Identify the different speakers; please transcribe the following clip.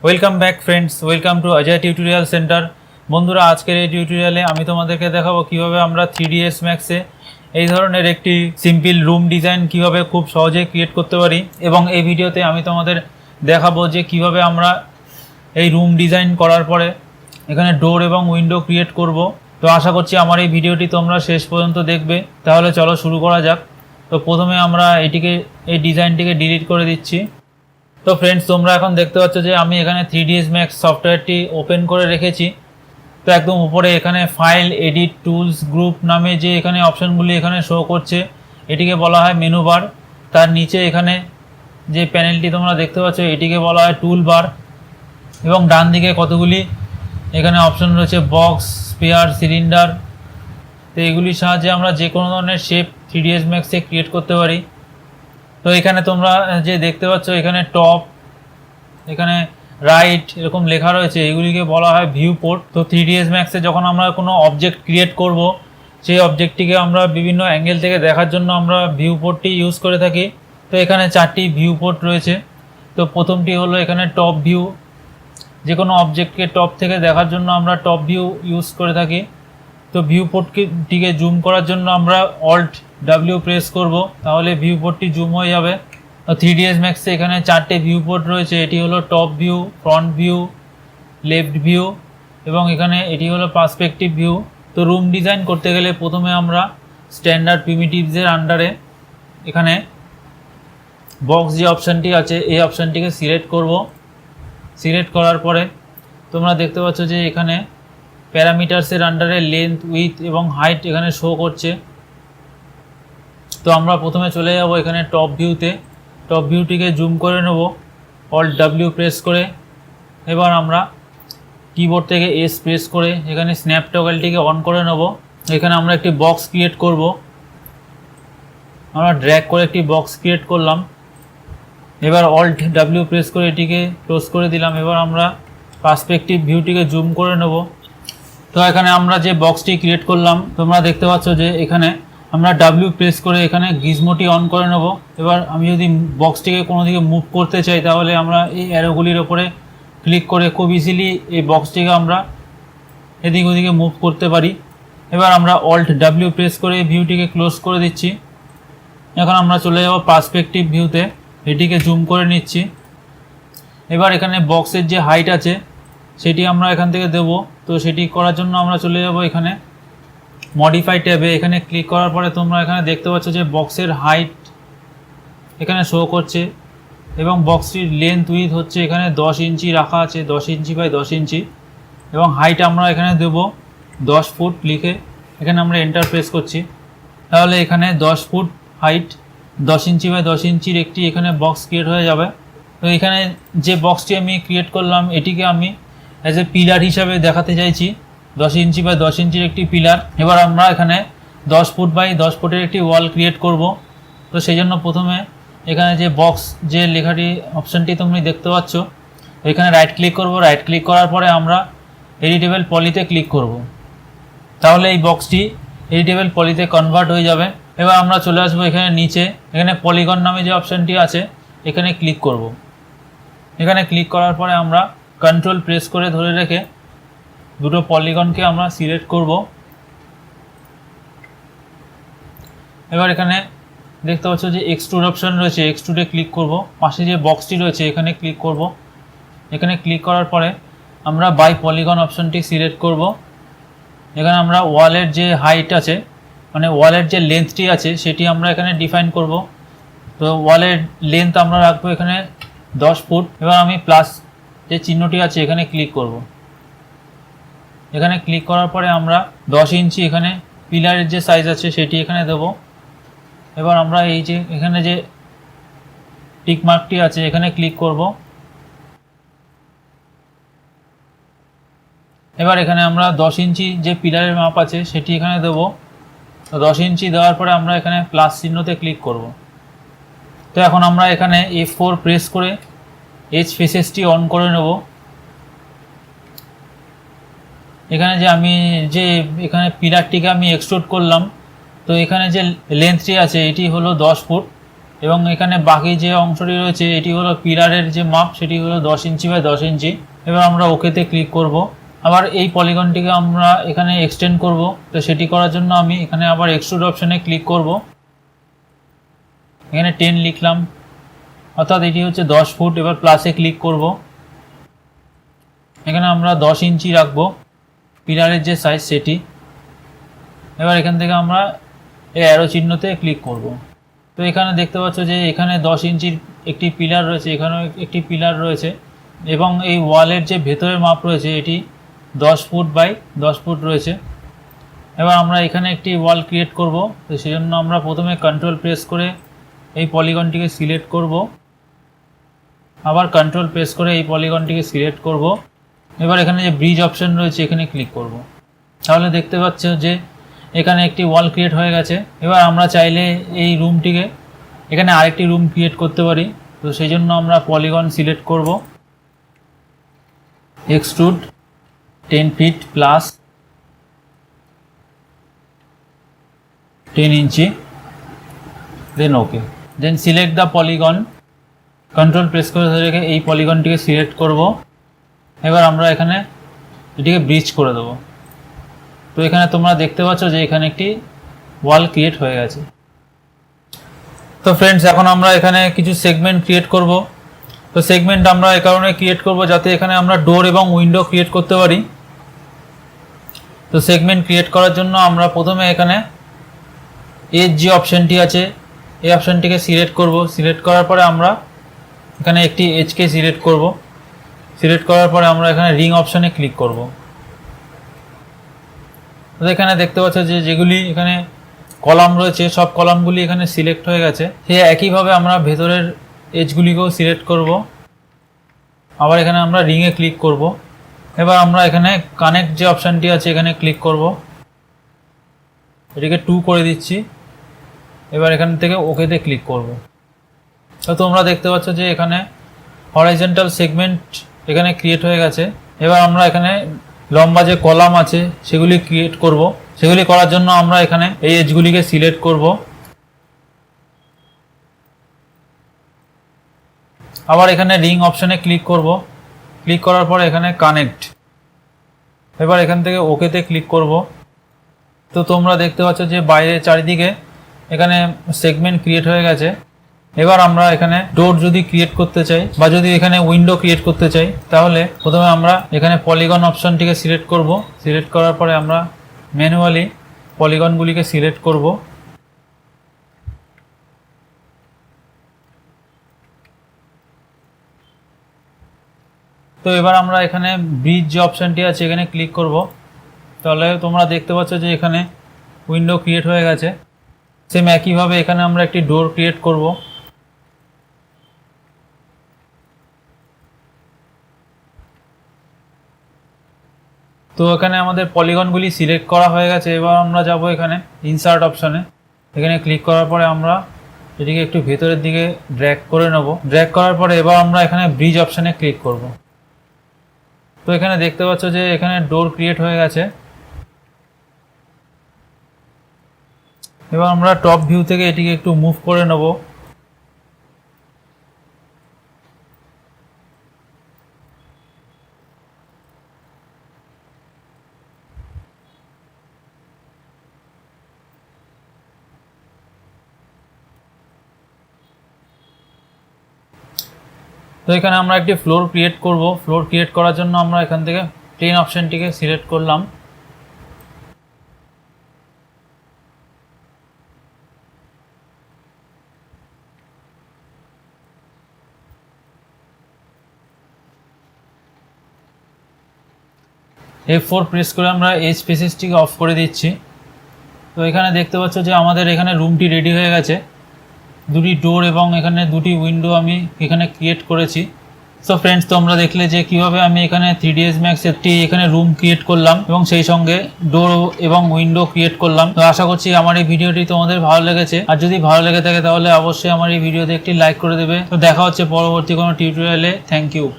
Speaker 1: Welcome back friends, welcome to Ajay tutorial centre. বন্ধুরা, আজকের এই টিউটোরিয়ালে আমি তোমাদেরকে দেখাবো কিভাবে আমরা 3ds ম্যাক্সে এই ধরনের একটি সিম্পল রুম ডিজাইন কিভাবে খুব সহজে ক্রিয়েট করতে পারি। এবং এই ভিডিওতে আমি তোমাদের দেখাবো যে কিভাবে আমরা এই রুম ডিজাইন করার পরে এখানে ডোর এবং উইন্ডো ক্রিয়েট করব। তো আশা করছি আমার এই ভিডিওটি তোমরা শেষ পর্যন্ত দেখবে। তাহলে চলো শুরু করা যাক। তো প্রথমে আমরা এই ডিজাইনটিকে ডিলিট করে দিচ্ছি। তো ফ্রেন্ডস, তোমরা এখন দেখতে পাচ্ছ যে আমি এখানে 3ds Max সফটওয়্যারটি ওপেন করে রেখেছি। তো একদম উপরে এখানে ফাইল, এডিট, টুলস, গ্রুপ নামে যে এখানে অপশানগুলি এখানে শো করছে, এটিকে বলা হয় মেনু বার। তার নিচে এখানে যে প্যানেলটি তোমরা দেখতে পাচ্ছ এটিকে বলা হয় টুল বার। এবং ডান দিকে কতগুলি এখানে অপশান রয়েছে, বক্স, স্পেয়ার, সিলিন্ডার। তো এগুলির সাহায্যে আমরা যে কোনো ধরনের শেপ 3ds Maxে ক্রিয়েট করতে পারি। তো এখানে তোমরা যে দেখতে পাচ্ছ এখানে টপ, এখানে রাইট এরকম লেখা রয়েছে, এগুলিকে বলা হয় ভিউ পোর্ট। তো 3ds Maxে যখন আমরা কোনো অবজেক্ট ক্রিয়েট করব, সেই অবজেক্টটিকে আমরা বিভিন্ন অ্যাঙ্গেল থেকে দেখার জন্য আমরা ভিউ পোর্টটি ইউজ করে থাকি। তো এখানে 4টি ভিউ পোর্ট রয়েছে। তো প্রথমটি হলো এখানে টপ ভিউ, যে কোনো অবজেক্টকে টপ থেকে দেখার জন্য আমরা টপ ভিউ ইউজ করে থাকি। তো ভিউ পোর্টটিকে জুম করার জন্য আমরা অল্ট ডাব্লিউ প্রেস করব, তাহলে ভিউ পোর্টটি জুম হয়ে যাবে। 3ds Maxে এখানে 4টে ভিউ পোর্ট রয়েছে। এটি হলো top view, front view, left view এবং এখানে এটি হলো পার্সপেক্টিভ ভিউ। তো রুম ডিজাইন করতে গেলে প্রথমে আমরা স্ট্যান্ডার্ড প্রিমিটিভসের আন্ডারে এখানে বক্স যে অপশানটি আছে এই অপশানটিকে সিলেক্ট করব। সিলেক্ট করার পরে তোমরা দেখতে পাচ্ছ যে এখানে প্যারামিটারসের আন্ডারে লেন্থ, উইথ এবং হাইট এখানে শো করছে। তো আমরা প্রথমে চলে যাব এখানে টপ ভিউতে। টপ ভিউটিকে জুম করে নেব অল্ট ডাব্লিউ প্রেস করে। এবার আমরা কিবোর্ড থেকে এস প্রেস করে এখানে স্ন্যাপ টগলটিকে অন করে নেব। এখানে আমরা একটি বক্স ক্রিয়েট করব। আমরা ড্র্যাগ করে একটি বক্স ক্রিয়েট করলাম। এবার অল্ট ডাব্লিউ প্রেস করে এটিকে ক্লোজ করে দিলাম। এবার আমরা পার্সপেক্টিভ ভিউটিকে জুম করে নেব। তো এখানে আমরা যে বক্সটি ক্রিয়েট করলাম তোমরা দেখতে পাচ্ছ যে এখানে আমরা ডাব্লিউ প্রেস করে এখানে গিজমোটি অন করে নেব। এবার আমি যদি বক্সটিকে কোনো দিকে মুভ করতে চাই তাহলে আমরা এই অ্যারোগুলির ওপরে ক্লিক করে খুব ইজিলি এই বক্সটিকে আমরা এদিক ওদিকে মুভ করতে পারি। এবার আমরা অল্ট ডাব্লিউ প্রেস করে ভিউটিকে ক্লোজ করে দিচ্ছি। এখন আমরা চলে যাব পার্সপেক্টিভ ভিউতে, এটিকে জুম করে নিচ্ছি। এবার এখানে বক্সের যে হাইট আছে সেটি আমরা এখান থেকে দেব। তো সেটি করার জন্য আমরা চলে যাব এখানে মডিফাই ট্যাবে। এখানে ক্লিক করার পরে তোমরা এখানে দেখতে পাচ্ছ যে বক্সের হাইট এখানে শো করছে এবং বক্সটির লেন্থ উইথ হচ্ছে এখানে 10 ইঞ্চি রাখা আছে, 10 ইঞ্চি বাই 10 ইঞ্চি। এবং হাইট আমরা এখানে দেব 10 ফুট লিখে এখানে আমরা এন্টার প্রেস করছি। তাহলে এখানে 10 ফুট হাইট, 10 ইঞ্চি বাই 10 ইঞ্চির একটি এখানে বক্স ক্রিয়েট হয়ে যাবে। তো এখানে যে বক্সটি আমি ক্রিয়েট করলাম এটিকে আমি অ্যাজ এ পিলার হিসাবে দেখাতে চাইছি, 10 ইঞ্চি বাই 10 ইঞ্চির একটি পিলার। এবার আমরা এখানে 10 ফুট বাই 10 ফুটের একটি ওয়াল ক্রিয়েট করব। তো সেই জন্য প্রথমে এখানে যে বক্স যে লেখাটি অপশানটি তুমি দেখতে পাচ্ছ এখানে রাইট ক্লিক করব। রাইট ক্লিক করার পরে আমরা এডিটেবল পলিতে ক্লিক করব। তাহলে এই বক্সটি এডিটেবল পলিতে কনভার্ট হয়ে যাবে। এবার আমরা চলে আসবো এখানে নিচে, এখানে পলিগন নামে যে অপশানটি আছে এখানে ক্লিক করব। এখানে ক্লিক করার পরে আমরা কন্ট্রোল প্রেস করে ধরে রেখে দুটো পলিগনকে আমরা সিলেক্ট করব। এবার এখানে দেখতে পাচ্ছ যে এক্সট্রুড অপশান রয়েছে, এক্সট্রুডে ক্লিক করব। পাশে যে বক্সটি রয়েছে এখানে ক্লিক করব। এখানে ক্লিক করার পরে আমরা বাই পলিগন অপশানটি সিলেক্ট করব। এখানে আমরা ওয়ালের যে হাইট আছে মানে ওয়ালের যে লেন্থটি আছে সেটি আমরা এখানে ডিফাইন করব। তো ওয়ালের লেন্থ আমরা রাখবো এখানে 10 ফুট। এবার আমি প্লাস যে চিহ্নটি আছে এখানে ক্লিক করব। এখানে ক্লিক করার পরে আমরা 10 ইঞ্চি এখানে পিলারের যে সাইজ আছে সেটি এখানে দেব। এবার আমরা এই যে এখানে যে টিক মার্কটি আছে এখানে ক্লিক করব। এবার এখানে আমরা 10 ইঞ্চি যে পিলারের মাপ আছে সেটি এখানে দেব। তো 10 ইঞ্চি দেওয়ার পরে আমরা এখানে প্লাস চিহ্নতে ক্লিক করব। তো এখন আমরা এখানে F4 প্রেস করে এজ ফেসেসটি অন করে নেব। এখানে যে এখানে পিলারটিকে আমি এক্সট্রুড করলাম, তো এখানে যে লেন্থটি আছে এটি হলো 10 ফুট এবং এখানে বাকি যে অংশটি রয়েছে এটি হলো পিলারের যে মাপ, সেটি হলো 10 ইঞ্চি বাই 10 ইঞ্চি। এবার আমরা ওকেতে ক্লিক করব। আবার এই পলিগনটিকে আমরা এখানে এক্সটেন্ড করব, তো সেটি করার জন্য আমি এখানে আবার এক্সট্রুড অপশানে ক্লিক করব। এখানে 10 লিখলাম, অর্থাৎ এটি হচ্ছে 10 ফুট। এবার প্লাসে ক্লিক করব। এখানে আমরা 10 ইঞ্চি রাখবো পিলারের যে সাইজ সেটি। এবার এখান থেকে আমরা এই অ্যারো চিহ্নতে ক্লিক করব। তো এখানে দেখতে পাচ্ছ যে এখানে 10 ইঞ্চির একটি পিলার রয়েছে, এখানেও একটি পিলার রয়েছে, এবং এই ওয়ালের যে ভেতরের মাপ রয়েছে এটি 10 ফুট বাই 10 ফুট রয়েছে। এবার আমরা এখানে একটি ওয়াল ক্রিয়েট করব, তো সেজন্য আমরা প্রথমে কন্ট্রোল প্রেস করে এই পলিগনটিকে সিলেক্ট করব, আবার কন্ট্রোল প্রেস করে এই পলিগনটিকে সিলেক্ট করব। এবার এখানে যে ব্রিজ অপশন রয়েছে এখানে ক্লিক করব। তাহলে দেখতে পাচ্ছ যে এখানে একটি ওয়াল ক্রিয়েট হয়ে গেছে। এবার আমরা চাইলে এই রুমটিকে এখানে আরেকটি রুম ক্রিয়েট করতে পারি, তো সেই জন্য আমরা পলিগন সিলেক্ট করব, extrude 10 feet plus 10 inch, then okay, then select the polygon. Control press করে ধরে রেখে এই পলিগনটিকে সিলেক্ট করব। এবার আমরা এখানে এটিকে ব্রিজ করে দেবো। তো এখানে তোমরা দেখতে পাচ্ছ যে এখানে একটি ওয়াল ক্রিয়েট হয়ে গেছে। তো ফ্রেন্ডস, এখন আমরা এখানে কিছু সেগমেন্ট ক্রিয়েট করব। তো সেগমেন্ট আমরা এই কারণে ক্রিয়েট করব যাতে এখানে আমরা ডোর এবং উইন্ডো ক্রিয়েট করতে পারি। তো সেগমেন্ট ক্রিয়েট করার জন্য আমরা প্রথমে এখানে এজ যে অপশানটি আছে এই অপশানটিকে সিলেক্ট করব। সিলেক্ট করার পরে আমরা এখানে একটি এজকে সিলেক্ট করব। সিলেক্ট করার পরে আমরা এখানে রিং অপশানে ক্লিক করব। তো এখানে দেখতে পাচ্ছ যে যেগুলি এখানে কলাম রয়েছে সব কলামগুলি এখানে সিলেক্ট হয়ে গেছে। সে একইভাবে আমরা ভেতরের এজগুলিকেও সিলেক্ট করব। আবার এখানে আমরা রিংয়ে ক্লিক করব। এবার আমরা এখানে কানেক্ট যে অপশানটি আছে এখানে ক্লিক করব, এটিকে 2 করে দিচ্ছি। এবার এখান থেকে ওকেতে ক্লিক করব। তো তোমরা দেখতে পাচ্ছ যে এখানে হরাইজন্টাল সেগমেন্ট এখানে ক্রিয়েট হয়ে গেছে। এবার আমরা এখানে লম্বা যে কলাম আছে সেগুলি ক্রিয়েট করব। সেগুলি করার জন্য আমরা এখানে এই এজগুলিকে সিলেক্ট করব। আবার এখানে রিং অপশানে ক্লিক করব। ক্লিক করার পর এখানে কানেক্ট। এবার এখান থেকে ওকেতে ক্লিক করব। তো তোমরা দেখতে পাচ্ছ যে বাইরে চারিদিকে এখানে সেগমেন্ট ক্রিয়েট হয়ে গেছে। এবার আমরা এখানে ডোর যদি ক্রিয়েট করতে চাই বা যদি এখানে উইন্ডো ক্রিয়েট করতে চাই, তাহলে প্রথমে আমরা এখানে পলিগন অপশানটিকে সিলেক্ট করব। সিলেক্ট করার পরে আমরা ম্যানুয়ালি পলিগনগুলিকে সিলেক্ট করব। তো এবার আমরা এখানে ব্রিজ যে অপশানটি আছে এখানে ক্লিক করব। তাহলে তোমরা দেখতে পাচ্ছ যে এখানে উইন্ডো ক্রিয়েট হয়ে গেছে। সেম একইভাবে এখানে আমরা একটি ডোর ক্রিয়েট করব। তো এখানে আমাদের পলিগনগুলি সিলেক্ট করা হয়ে গেছে। এবার আমরা যাব এখানে ইনসার্ট অপশানে। এখানে ক্লিক করার পরে আমরা এটিকে একটু ভেতরের দিকে ড্র্যাগ করে নেব। ড্র্যাগ করার পরে এবার আমরা এখানে ব্রিজ অপশানে ক্লিক করব। তো এখানে দেখতে পাচ্ছ যে এখানে ডোর ক্রিয়েট হয়ে গেছে। এবার আমরা টপ ভিউ থেকে এটিকে একটু মুভ করে নেব। তো এখানে আমরা একটি ফ্লোর ক্রিয়েট করব। ফ্লোর ক্রিয়েট করার জন্য আমরা এখান থেকে প্লেন অপশানটিকে সিলেক্ট করলাম। F4 প্রেস করে আমরা এই স্পেসেসটিকে অফ করে দিচ্ছি। তো এখানে দেখতে পাচ্ছ যে আমাদের এখানে রুমটি রেডি হয়ে গেছে। দুটি ডোর এবং এখানে দুটি উইন্ডো আমি এখানে ক্রিয়েট করেছি। সো ফ্রেন্ডস, তোমরা দেখলে যে কিভাবে আমি এখানে 3ds Max একটি এখানে রুম ক্রিয়েট করলাম এবং সেই সঙ্গে ডোর এবং উইন্ডো ক্রিয়েট করলাম। তো আশা করছি আমার এই ভিডিওটি তোমাদের ভালো লেগেছে। আর যদি ভালো লেগে থাকে তাহলে অবশ্যই আমার এই ভিডিওতে একটি লাইক করে দেবে। তো দেখা হচ্ছে পরবর্তী কোনো টিউটোরিয়ালে। Thank you.